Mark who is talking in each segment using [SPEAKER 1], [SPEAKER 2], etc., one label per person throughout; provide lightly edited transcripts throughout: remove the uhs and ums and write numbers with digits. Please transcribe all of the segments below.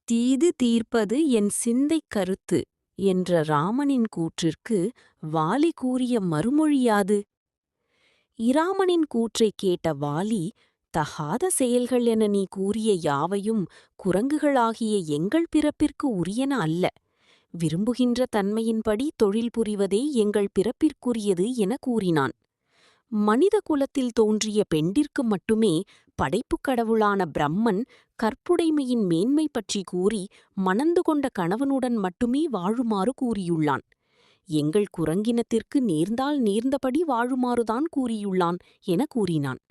[SPEAKER 1] தீது தீர்ப்பது என் சிந்தைக் கருத்து என்ற ராமனின் கூற்றிற்கு வாலி கூறிய மறுமொழியாது? இராமனின் கூற்றைக் கேட்ட வாலி, தகாத செயல்கள் என நீ கூறிய யாவையும் குரங்குகளாகிய எங்கள் பிறப்பிற்கு உரியன அல்ல. விரும்புகின்ற தன்மையின்படி தொழில் புரிவதே எங்கள் பிறப்பிற்குரியது என கூறினான். மனித குலத்தில் தோன்றிய பெண்டிற்கு மட்டுமே படைப்புக் கடவுளான பிரம்மன் கற்புடைமையின் மேன்மை பற்றி கூறி மணந்து கொண்ட கணவனுடன் மட்டுமே வாழுமாறு கூறியுள்ளான். எங்கள் குரங்கினத்திற்கு நேர்ந்தால் நேர்ந்தபடி வாழுமாறுதான் கூறியுள்ளான் என கூறினான்.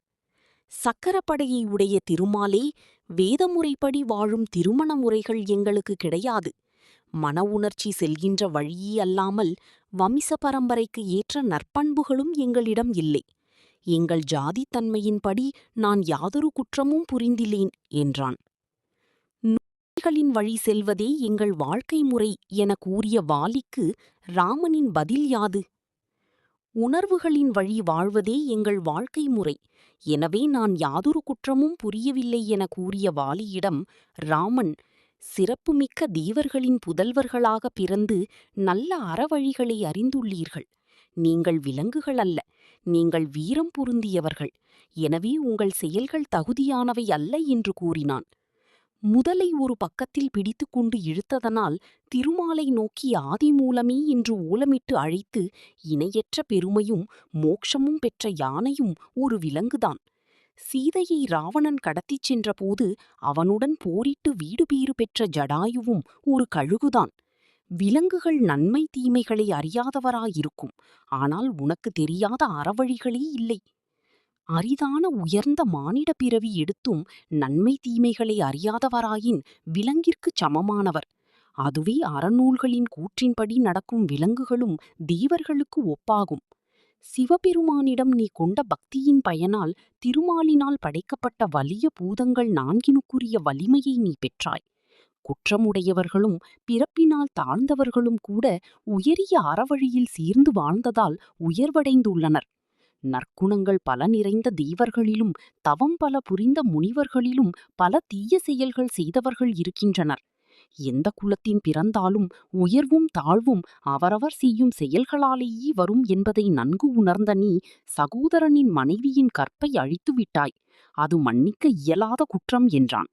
[SPEAKER 1] சக்கரப்படையை உடைய திருமாலே, வேதமுறைப்படி வாழும் திருமண முறைகள் எங்களுக்கு கிடையாது. மன உணர்ச்சி செல்கின்ற வழியே அல்லாமல் வம்ச பரம்பரைக்கு ஏற்ற நற்பண்புகளும் எங்களிடம் இல்லை. எங்கள் ஜாதித்தன்மையின்படி நான் யாதொரு குற்றமும் புரிந்திலேன் என்றான். நோய்களின் வழி செல்வதே எங்கள் வாழ்க்கை முறை என கூறிய வாலிக்கு ராமனின் பதில் யாது? உணர்வுகளின் வழி வாழ்வதே எங்கள் வாழ்க்கை முறை, எனவே நான் யாதொரு குற்றமும் புரியவில்லை என கூறிய வாலியிடம் ராமன், சிறப்புமிக்க தேவர்களின் புதல்வர்களாக பிறந்து நல்ல அறவழிகளை அறிந்துள்ளீர்கள். நீங்கள் விலங்குகள் அல்ல, நீங்கள் வீரம் பொருந்தியவர்கள். எனவே உங்கள் செயல்கள் தகுதியானவை அல்ல என்று கூறினான். முதலை ஒரு பக்கத்தில் பிடித்துக்கொண்டு இழுத்ததனால் திருமாலை நோக்கி ஆதி மூலமே என்று ஓலமிட்டு அழைத்து இணையற்ற பெருமையும் மோட்சமும் பெற்ற யானையும் ஒரு விலங்குதான். சீதையை ராவணன் கடத்திச் சென்றபோது அவனுடன் போரிட்டு வீடு பேறு பெற்ற ஜடாயுவும் ஒரு கழுகுதான். விலங்குகள் நன்மை தீமைகளை அறியாதவராயிருக்கும், ஆனால் உனக்கு தெரியாத அறவழிகளே இல்லை. அரிதான உயர்ந்த மானிட பிறவி எடுத்தும் நன்மை தீமைகளை அறியாதவராயின் விலங்கிற்குச் சமமானவர். அதுவே அறநூல்களின் கூற்றின்படி நடக்கும் விலங்குகளும் தேவர்களுக்கு ஒப்பாகும். சிவபெருமானிடம் நீ கொண்ட பக்தியின் பயனால் திருமாலினால் படைக்கப்பட்ட வலிய பூதங்கள் நான்கினுக்குரிய வலிமையை நீ பெற்றாய். குற்றமுடையவர்களும் பிறப்பினால் தாழ்ந்தவர்களும் கூட உயரிய அறவழியில் சீர்ந்து வாழ்ந்ததால் உயர்வடைந்துள்ளனர். நற்குணங்கள் பல நிறைந்த தேவர்களிலும் தவம் பல புரிந்த முனிவர்களிலும் பல தீய செயல்கள் செய்தவர்கள் இருக்கின்றனர். எந்த குலத்தின் பிறந்தாலும் உயர்வும் தாழ்வும் அவரவர் செய்யும் செயல்களாலேயே வரும் என்பதை நன்கு உணர்ந்த நீ சகோதரனின் மனைவியின் கற்பை அழித்துவிட்டாய். அது மன்னிக்க இயலாத குற்றம் என்றான்.